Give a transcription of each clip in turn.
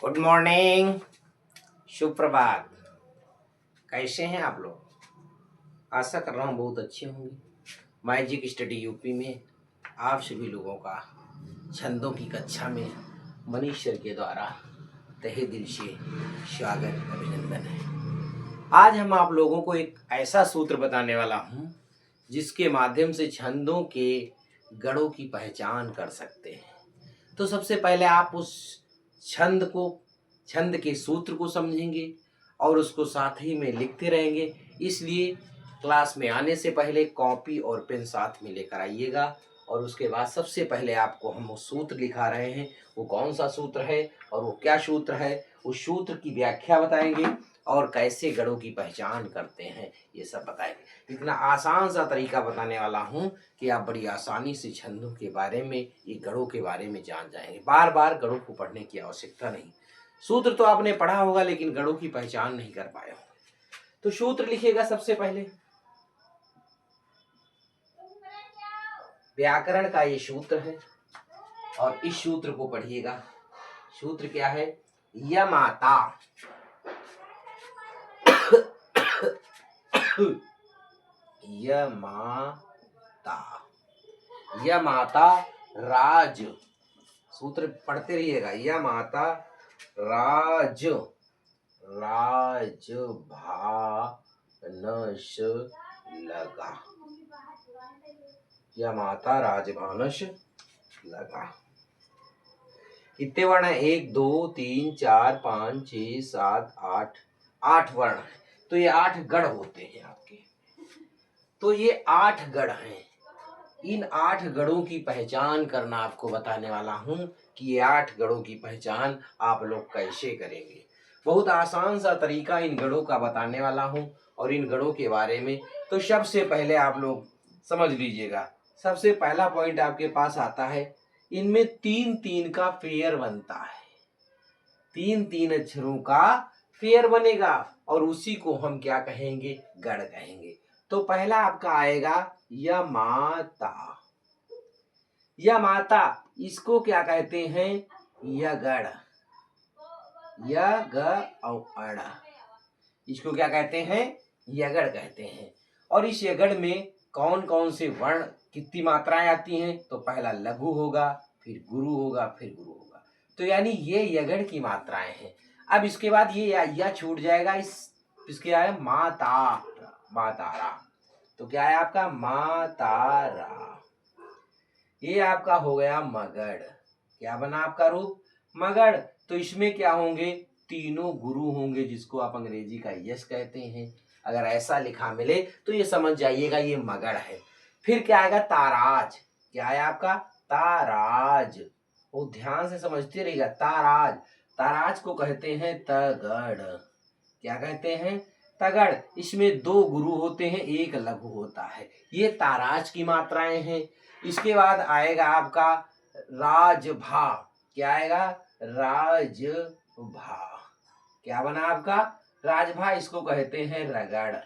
Good morning. शुभ प्रभात। कैसे हैं आप लोग? आशा कर रहा हूँ बहुत अच्छे होंगे। मैजिक स्टडी यूपी में आप सभी लोगों का छंदों की कक्षा में मनीष सर के द्वारा तहे दिल से स्वागत अभिनंदन है। आज हम आप लोगों को एक ऐसा सूत्र बताने वाला हूँ जिसके माध्यम से छंदों के गढ़ों की पहचान कर सकते हैं। तो सबसे पहले आप उस छंद के सूत्र को समझेंगे और उसको साथ ही में लिखते रहेंगे। इसलिए क्लास में आने से पहले कॉपी और पेन साथ में लेकर आइएगा। और उसके बाद सबसे पहले आपको हम वो सूत्र लिखा रहे हैं, वो कौन सा सूत्र है और वो क्या सूत्र है, उस सूत्र की व्याख्या बताएंगे और कैसे गढ़ों की पहचान करते हैं ये सब बताएंगे। इतना आसान सा तरीका बताने वाला हूँ कि आप बड़ी आसानी से छंदों के बारे में, ये गढ़ों के बारे में जान जाएंगे। बार बार गढ़ों को पढ़ने की आवश्यकता नहीं। सूत्र तो आपने पढ़ा होगा लेकिन गढ़ों की पहचान नहीं कर पाए होंगे। तो सूत्र लिखिएगा सबसे पहले। व्याकरण का ये सूत्र है और इस सूत्र को पढ़िएगा। सूत्र क्या है? यमाता यमाता यमाता राज। सूत्र पढ़ते रहिएगा। यमाता राज राजभानस लगा। यमाता राजभानस लगा। कितने वर्ण है? 1 2 3 4 5 6 7 8 8 वर्ण है। तो ये 8 गढ़ होते हैं आपके। तो ये 8 गढ़ हैं। इन 8 गढ़ों की पहचान करना आपको बताने वाला हूं कि ये 8 गढ़ों की पहचान आप लोग कैसे करेंगे। बहुत आसान सा तरीका इन गढ़ों का बताने वाला हूं और इन गढ़ों के बारे में तो सबसे पहले आप लोग समझ लीजिएगा। सबसे पहला पॉइंट आपके पास आता है, इनमें 3-3 का पेयर बनता है। 3-3 अक्षरों का पेयर बनेगा और उसी को हम क्या कहेंगे? गढ़ कहेंगे। तो पहला आपका आएगा यमाता। यमाता, इसको क्या कहते हैं? यगढ़। यग और अड़, इसको क्या कहते हैं? यगढ़ कहते हैं। और इस यगढ़ में कौन कौन से वर्ण, कितनी मात्राएं आती हैं? तो पहला लघु होगा, फिर गुरु होगा, फिर गुरु होगा। तो यानी ये यगढ़ की मात्राएं हैं। अब इसके बाद ये या छूट जाएगा। इसके आए माता, मातारा। तो क्या है आपका? मातारा। ये आपका हो गया मगढ़। क्या बना आपका रूप? मगढ़। तो इसमें क्या होंगे? तीनों गुरु होंगे, जिसको आप अंग्रेजी का यश कहते हैं। अगर ऐसा लिखा मिले तो ये समझ जाइएगा ये मगढ़ है। फिर क्या आएगा? ताराज। क्या है आपका? ताराज। वो ध्यान से समझते रहिएगा। ताराज। ताराज को कहते हैं तगड़। क्या कहते हैं? तगड़। इसमें 2 गुरु होते हैं, 1 लघु होता है। ये ताराज की मात्राएं हैं। इसके बाद आएगा आपका राजभा। क्या आएगा? राजभा। क्या बना आपका? राजभा। इसको कहते हैं रगड़।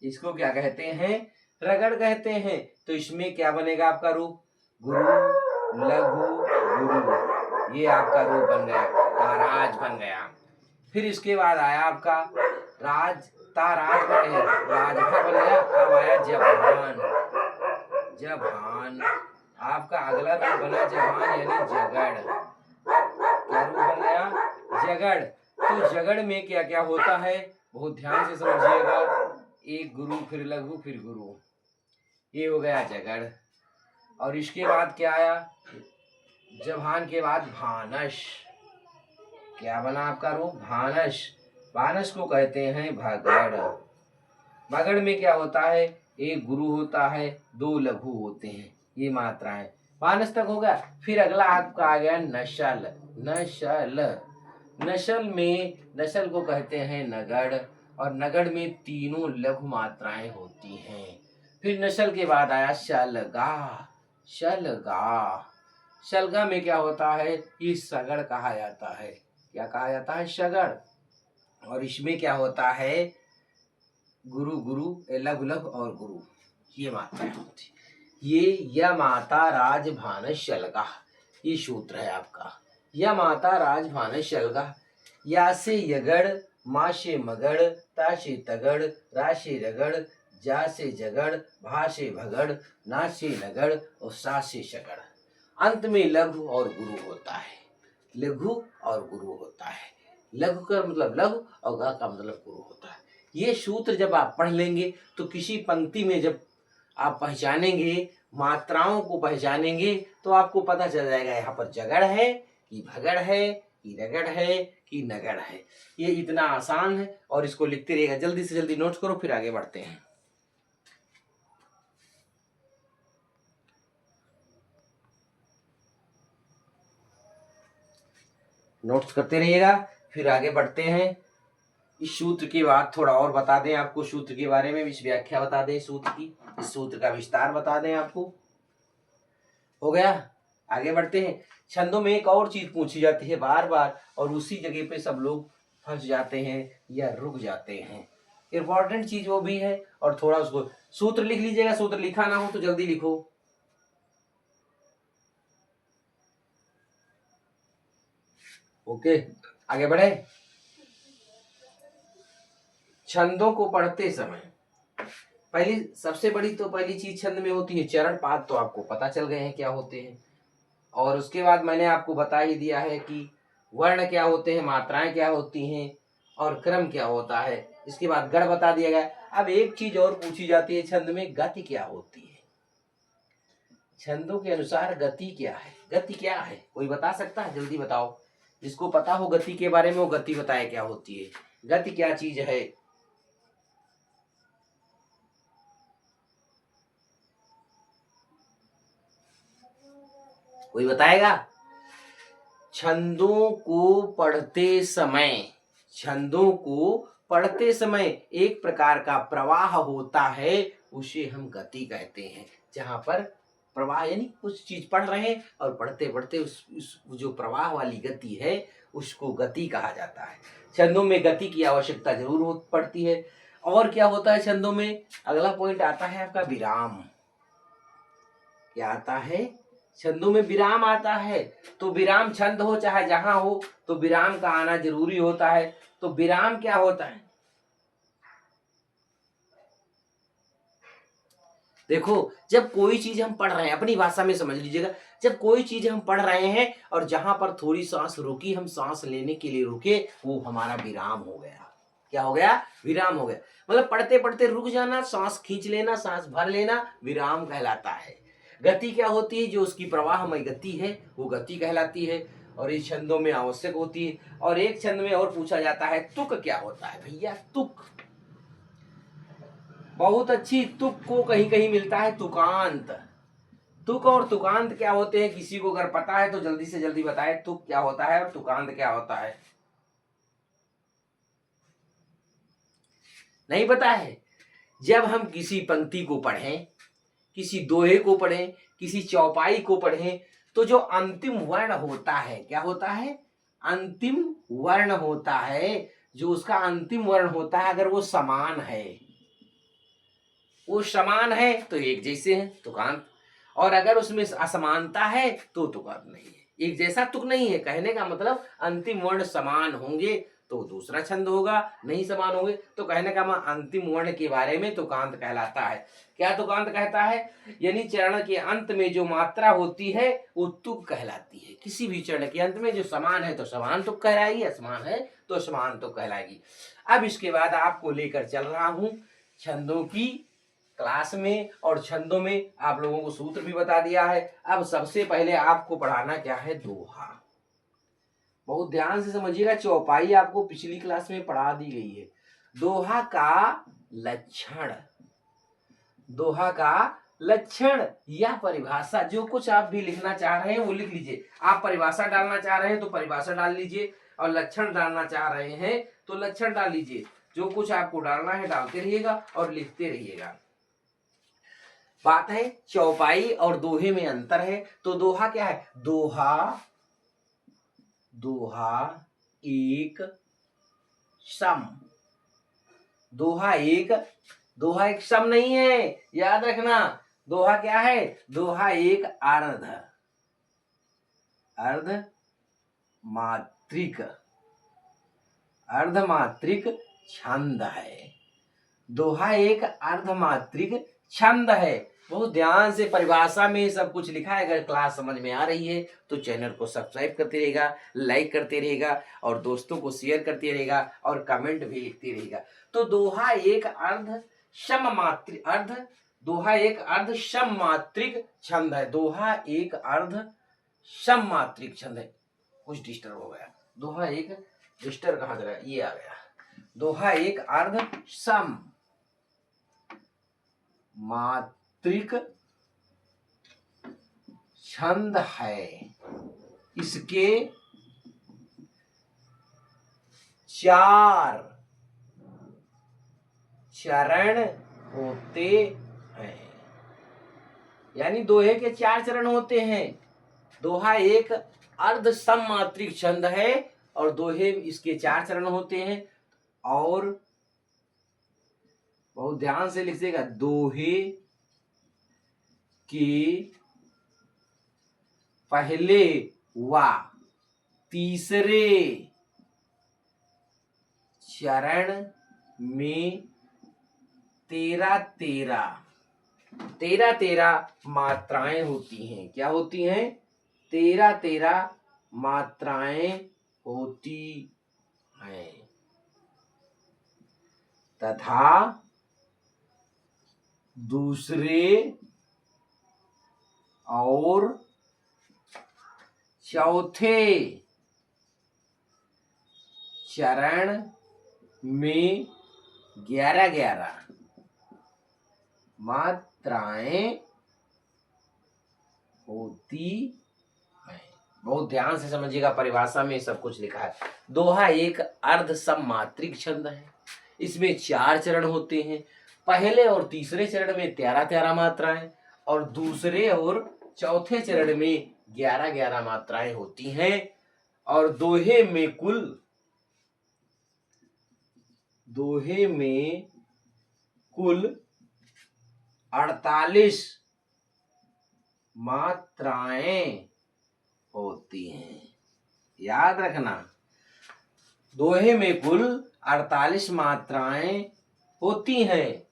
इसको क्या कहते हैं? रगड़ कहते हैं। तो इसमें क्या बनेगा आपका रूप? गुरु, लघु, गुरु। ये आपका रूप बन गया, ताराज बन गया। फिर इसके बाद आया आपका राज, ताराज बन गया, राजभा बन गया। अब आया जभान। जभान आपका अगला रूप बना जभान यानी जगड़। क्या रूप बन गया? जगड़। तो जगड़ में क्या क्या होता है? बहुत ध्यान से समझिएगा। 1 गुरु, फिर लघु, फिर गुरु। ये हो गया जगड़। और इसके बाद क्या आया? जभान के बाद भानस। क्या बना आपका रूप? भानस। भानस को कहते हैं भगड़। भगड़ में क्या होता है? 1 गुरु होता है, 2 लघु होते हैं। ये मात्राएं। भानस तक हो गया। फिर अगला आपका आ गया नशल। नशल। नशल में, नशल को कहते हैं नगढ़ और नगढ़ में तीनों लघु मात्राएं होती हैं। फिर नशल के बाद आया शलगा। शलगा। शलगा में क्या होता है? ये सगड़ कहा जाता है। क्या कहा जाता है? सगड़। और इसमें क्या होता है? गुरु, गुरु, लघु, लघु और गुरु, ये मात्राएं होती। ये यमाता राज भानस शलगा, ये सूत्र है आपका। या माता राज भाने शलगा, या से यगड़, मा से मगड़, ता से तगड़, रा से रगड़, जा से जगड़, भा से भगड़, ना से नगड़ और सा से शगड़। अंत में लघु और गुरु होता है। लघु और गुरु होता है। लघु का मतलब लघु और गा का मतलब गुरु होता है। ये सूत्र जब आप पढ़ लेंगे तो किसी पंक्ति में जब आप पहचानेंगे, मात्राओं को पहचानेंगे, तो आपको पता चल जाएगा यहाँ पर जगड़ है कि भगड़ है कि रगड़ है कि नगड़ है। ये इतना आसान है और इसको लिखते रहिएगा। जल्दी से जल्दी नोट्स करो, फिर आगे बढ़ते हैं। नोट्स करते रहिएगा, फिर आगे बढ़ते हैं। इस सूत्र की बात थोड़ा और बता दें आपको, सूत्र के बारे में इस व्याख्या बता दें सूत्र की, इस सूत्र का विस्तार बता दें आपको। हो गया, आगे बढ़ते हैं। छंदों में एक और चीज पूछी जाती है बार बार और उसी जगह पे सब लोग फंस जाते हैं या रुक जाते हैं। इंपॉर्टेंट चीज वो भी है और थोड़ा उसको सूत्र लिख लीजिएगा। सूत्र लिखा ना हो तो जल्दी लिखो। ओके, आगे बढ़े। छंदों को पढ़ते समय पहली सबसे बड़ी तो पहली चीज छंद में होती है चरण पाद, तो आपको पता चल गए हैं क्या होते हैं। और उसके बाद मैंने आपको बता ही दिया है कि वर्ण क्या होते हैं, मात्राएं क्या होती हैं और क्रम क्या होता है। इसके बाद गढ़ बता दिया गया। अब एक चीज और पूछी जाती है छंद में, गति क्या होती है। छंदों के अनुसार गति क्या है। गति क्या है, कोई बता सकता है? जल्दी बताओ। जिसको पता हो गति के बारे में वो गति बताए क्या होती है। गति क्या चीज है? कोई बताएगा? छंदों को पढ़ते समय, छंदों को पढ़ते समय एक प्रकार का प्रवाह होता है, उसे हम गति कहते हैं। जहां पर प्रवाह यानी कुछ चीज पढ़ रहे हैं और पढ़ते पढ़ते उस जो प्रवाह वाली गति है उसको गति कहा जाता है। छंदों में गति की आवश्यकता जरूर पड़ती है। और क्या होता है छंदों में? अगला पॉइंट आता है आपका विराम। क्या आता है? छंदों में विराम आता है। तो विराम छंद हो चाहे जहां हो तो विराम का आना जरूरी होता है। तो विराम क्या होता है? देखो, जब कोई चीज हम पढ़ रहे हैं, अपनी भाषा में समझ लीजिएगा, जब कोई चीज हम पढ़ रहे हैं और जहां पर थोड़ी सांस रुकी, हम सांस लेने के लिए रुके, वो हमारा विराम हो गया। क्या हो गया? विराम हो गया। मतलब पढ़ते पढ़ते रुक जाना, सांस खींच लेना, सांस भर लेना, विराम कहलाता है। गति क्या होती है? जो उसकी प्रवाहमय गति है वो गति कहलाती है और इस छंदों में आवश्यक होती है। और एक छंद में और पूछा जाता है तुक क्या होता है भैया? तुक बहुत अच्छी। तुक को कहीं कहीं मिलता है तुकांत। तुक और तुकांत क्या होते हैं? किसी को अगर पता है तो जल्दी से जल्दी बताए, तुक क्या होता है और तुकांत क्या होता है? नहीं पता है? जब हम किसी पंक्ति को पढ़ें, किसी दोहे को पढ़ें, किसी चौपाई को पढ़ें, तो जो अंतिम वर्ण होता है, क्या होता है? अंतिम वर्ण होता है। जो उसका अंतिम वर्ण होता है, अगर वो समान है, वो समान है तो एक जैसे हैं, तुकांत। और अगर उसमें असमानता है तो तुकांत नहीं है। एक जैसा तुक नहीं है, कहने का मतलब अंतिम वर्ण समान होंगे तो दूसरा छंद होगा, नहीं समान होंगे तो कहने का मतलब अंतिम वर्ण के बारे में तुकांत कहलाता है। क्या तुकांत कहता है? यानी चरण के अंत में जो मात्रा होती है वो तुक कहलाती है। किसी भी चरण के अंत में जो समान है तो समान तुक कहलाएगी, असमान है तो असमान तुक कहलाएगी। अब इसके बाद आपको लेकर चल रहा हूं छंदों की क्लास में, और छंदों में आप लोगों को सूत्र भी बता दिया है। अब सबसे पहले आपको पढ़ाना क्या है? दोहा। बहुत ध्यान से समझिएगा, चौपाई आपको पिछली क्लास में पढ़ा दी गई है। दोहा का लक्षण, दोहा का लक्षण या परिभाषा, जो कुछ आप भी लिखना चाह रहे हैं वो लिख लीजिए। आप परिभाषा डालना चाह रहे हैं तो परिभाषा डाल लीजिए और लक्षण डालना चाह रहे हैं तो लक्षण डाल लीजिए। जो कुछ आपको डालना है डालते रहिएगा और लिखते रहिएगा। बात है चौपाई और दोहे में अंतर है। तो दोहा क्या है? दोहा, दोहा एक सम। दोहा एक, दोहा एक सम नहीं है, याद रखना। दोहा क्या है? दोहा एक अर्ध, अर्ध मात्रिक, अर्धमात्रिक छंद है। दोहा एक अर्धमात्रिक छंद है। बहुत ध्यान से परिभाषा में सब कुछ लिखा है। अगर क्लास समझ में आ रही है तो चैनल को सब्सक्राइब करते रहेगा, लाइक करते रहेगा और दोस्तों को शेयर करते रहेगा और कमेंट भी लिखते रहेगा। तो दोहा एक दोहा एक अर्ध सममात्रिक छंद है। दोहा एक अर्ध सममात्रिक छंद है। कुछ डिस्टर्ब हो गया, दोहा एक डिस्टर्ब कहाँ चला, ये आ गया। दोहा एक अर्ध सम मात्रिक छंद है। इसके 4 चरण होते हैं। यानी दोहे के 4 चरण होते हैं। दोहा एक अर्ध सममात्रिक छंद है और दोहे इसके 4 चरण होते हैं। और बहुत ध्यान से लिखिएगा, दोहे के पहले व तीसरे चरण में 13 मात्राएं होती हैं। क्या होती हैं? 13 मात्राएं होती हैं तथा दूसरे और चौथे चरण में 11 मात्राएं होती हैं। बहुत ध्यान से समझिएगा, परिभाषा में सब कुछ लिखा है। दोहा एक अर्ध सममात्रिक छंद है। इसमें 4 चरण होते हैं। पहले और तीसरे चरण में 13 मात्राएं और दूसरे और चौथे चरण में 11 मात्राएं होती हैं। और दोहे में कुल 48 मात्राएं होती हैं। याद रखना, दोहे में कुल 48 मात्राएं होती हैं।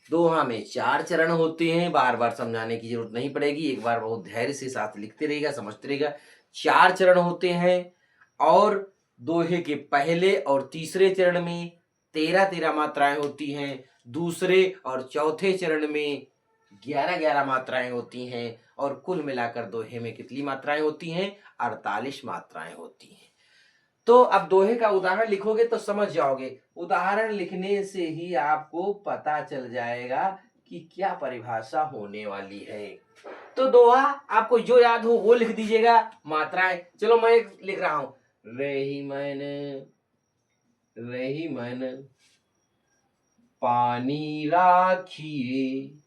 दोहा में 4 चरण होते हैं। बार बार समझाने की जरूरत नहीं पड़ेगी, एक बार बहुत धैर्य से साथ लिखते रहेगा, समझते रहेगा। 4 चरण होते हैं और दोहे के पहले और तीसरे चरण में 13 मात्राएं होती हैं। दूसरे और चौथे चरण में 11 मात्राएं होती हैं और कुल मिलाकर दोहे में कितनी मात्राएं होती हैं? 48 मात्राएं होती हैं। तो अब दोहे का उदाहरण लिखोगे तो समझ जाओगे। उदाहरण लिखने से ही आपको पता चल जाएगा कि क्या परिभाषा होने वाली है। तो दोहा आपको जो याद हो वो लिख दीजिएगा। मात्राएं, चलो मैं लिख रहा हूं। रही मन पानी राखिए,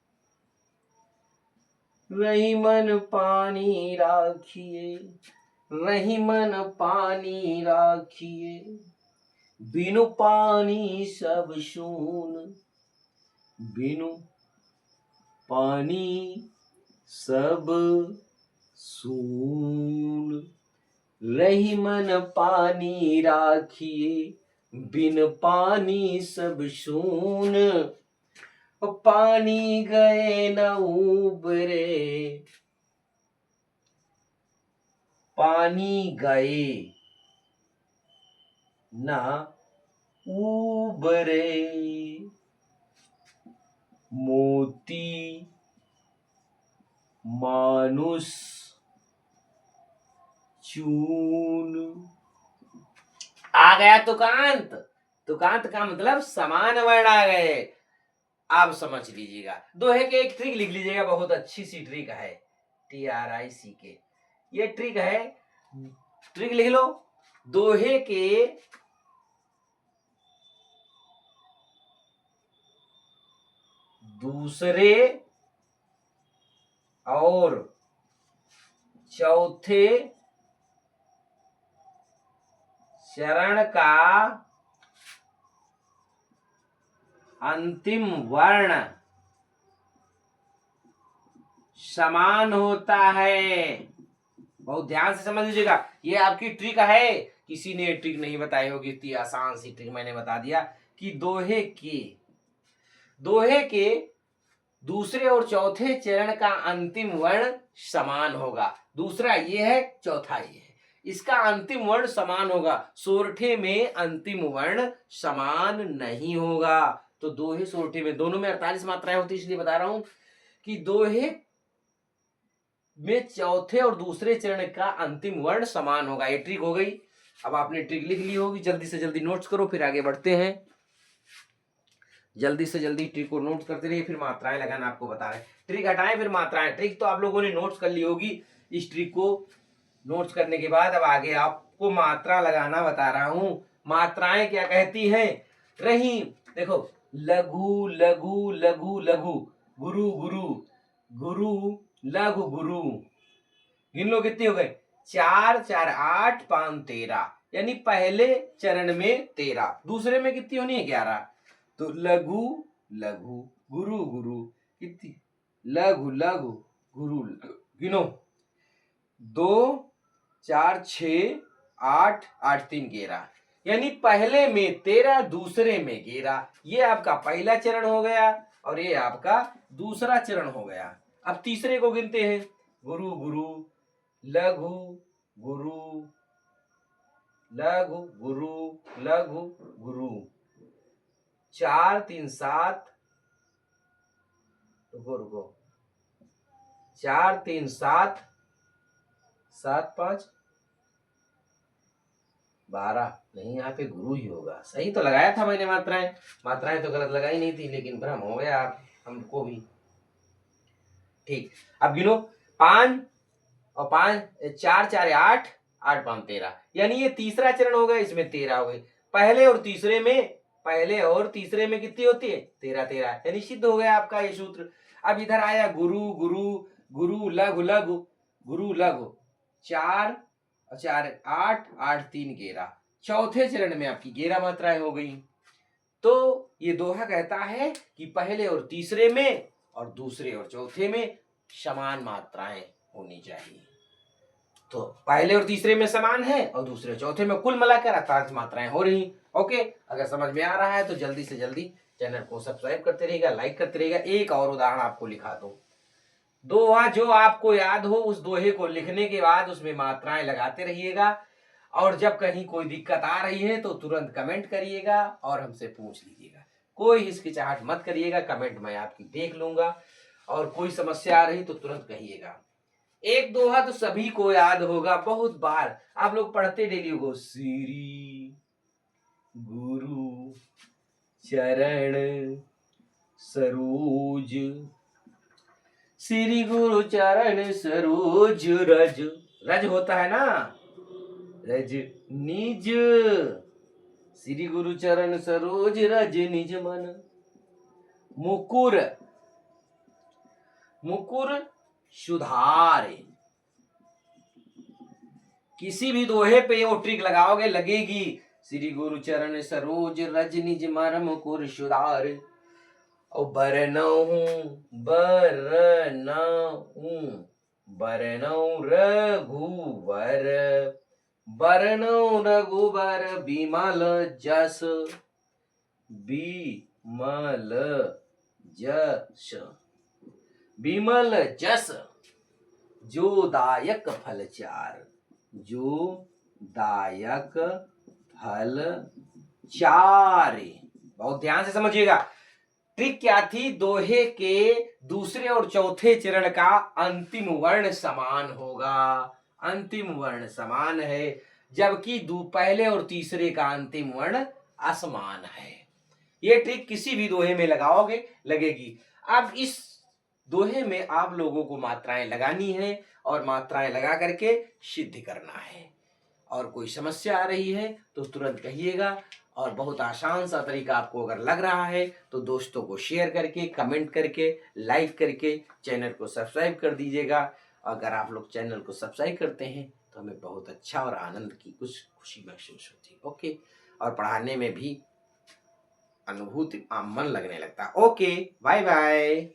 रही मन पानी राखिए, रही मन पानी राखिए, बिनु पानी सब सून, बिनु पानी सब सून। रही मन पानी राखिए, बिन पानी सब सून। पानी गए न उबरे, पानी गए न उबरे, मोती मानुष चून। आ गया तुकांत। तुकांत का मतलब समान वर्ण आ गए। आप समझ लीजिएगा। दोहे के एक ट्रिक लिख लीजिएगा, बहुत अच्छी सी ट्रिक है, TRICK। ये ट्रिक है, ट्रिक लिख लो। दोहे के दूसरे और चौथे चरण का अंतिम वर्ण समान होता है। बहुत ध्यान से समझ लीजिएगा, ये आपकी ट्रिक है, किसी ने ट्रिक नहीं बताई होगी, इतनी आसान सी ट्रिक मैंने बता दिया कि दोहे के दूसरे और चौथे चरण का अंतिम वर्ण समान होगा। दूसरा ये है, चौथा ये है, इसका अंतिम वर्ण समान होगा। सोरठे में अंतिम वर्ण समान नहीं होगा। तो दोहे सोरठे में दोनों में 48 मात्राएं होती है, इसलिए बता रहा हूं कि दोहे में चौथे और दूसरे चरण का अंतिम वर्ण समान होगा। ये ट्रिक हो गई। अब आपने ट्रिक लिख ली होगी, जल्दी से जल्दी नोट्स करो, फिर आगे बढ़ते हैं। जल्दी से जल्दी ट्रिक को नोट करते रहिए, फिर मात्राएं लगाना आपको बता रहे हैं। ट्रिक हटाएं फिर मात्राएं। ट्रिक तो आप लोगों ने नोट्स कर ली होगी। इस ट्रिक को नोट्स करने के बाद अब आगे आपको मात्रा लगाना बता रहा हूं। मात्राएं क्या कहती हैं? रही, देखो, लघु लघु लघु लघु, गुरु गुरु गुरु, लघु गुरु। गिन लो कितनी हो गई? 4 4 8 5 13, यानी पहले चरण में 13, दूसरे में कितनी होनी है? 11। तो लघु लघु गुरु गुरु कितनी? लघु लघु गुरु, गिनो, 2 4 6 8 8 3 11, यानी पहले में 13, दूसरे में 11। ये आपका पहला चरण हो गया और ये आपका दूसरा चरण हो गया। अब तीसरे को गिनते हैं। गुरु गुरु, लघु गुरु, लघु गुरु, लघु गुरु, 4 3 7, रुको, 4 3 7 7 5 12, नहीं, यहाँ पे गुरु ही होगा। सही तो लगाया था मैंने मात्राएं तो गलत लगाई नहीं थी, लेकिन भ्रम हो गया हमको भी। ठीक, अब गिनो, 5 और 5 4 4 8 8 5 13, यानी ये तीसरा चरण हो गया, इसमें 13 हो गई। पहले और तीसरे में कितनी होती है? 13 13, यानी सिद्ध हो गया आपका ये सूत्र। अब इधर आया गुरु गुरु गुरु, लघु लघु गुरु, लघु, 4 4 8 8 3 11, चौथे चरण में आपकी 11 मात्राएं हो गई। तो ये दोहा कहता है कि पहले और तीसरे में और दूसरे और चौथे में समान मात्राएं होनी चाहिए। तो पहले और तीसरे में समान है और दूसरे चौथे में कुल मिलाकर 48 मात्राएं हो रही। ओके, अगर समझ में आ रहा है तो जल्दी से जल्दी चैनल को सब्सक्राइब करते रहिएगा, लाइक करते रहिएगा। एक और उदाहरण आपको लिखा दो। दोहा जो आपको याद हो, उस दोहे को लिखने के बाद उसमें मात्राएं लगाते रहिएगा, और जब कहीं कोई दिक्कत आ रही है तो तुरंत कमेंट करिएगा और हमसे पूछ लीजिएगा। कोई हिचकिचाहट मत करिएगा, कमेंट मैं आपकी देख लूंगा, और कोई समस्या आ रही तो तुरंत कहिएगा। एक दोहा तो सभी को याद होगा, बहुत बार आप लोग पढ़ते डेली हो। श्री गुरु चरण सरोज, श्री गुरु चरण सरोज रज, रज होता है ना, रज निज, श्री गुरु चरण सरोज रज निज मन। मुकुर, मुकुर सुधारे। किसी भी दोहे पे वो ट्रिक लगाओगे लगेगी। श्री गुरु चरण सरोज रज निज मन, मुकुर सुधार। और बरनऊ रघुवर, बरनऊ रघुवर बिमल जस, बिमल जस, बिमल जस जो दायक फल चार, जो दायक फल चारे। बहुत ध्यान से समझिएगा। ट्रिक क्या थी? दोहे के दूसरे और चौथे चरण का अंतिम वर्ण समान होगा। अंतिम वर्ण समान है, जबकि पहले और तीसरे का अंतिम वर्ण असमान है। ये ट्रिक किसी भी दोहे में लगाओगे लगेगी। अब इस दोहे में आप लोगों को मात्राएं लगानी है और मात्राएं लगा करके सिद्ध करना है। और कोई समस्या आ रही है तो तुरंत कहिएगा। और बहुत आसान सा तरीका आपको अगर लग रहा है तो दोस्तों को शेयर करके, कमेंट करके, लाइक करके चैनल को सब्सक्राइब कर दीजिएगा। अगर आप लोग चैनल को सब्सक्राइब करते हैं तो हमें बहुत अच्छा और आनंद की कुछ खुशी महसूस होती है। ओके, और पढ़ाने में भी अनुभूति मन लगने लगता है। Okay, bye bye.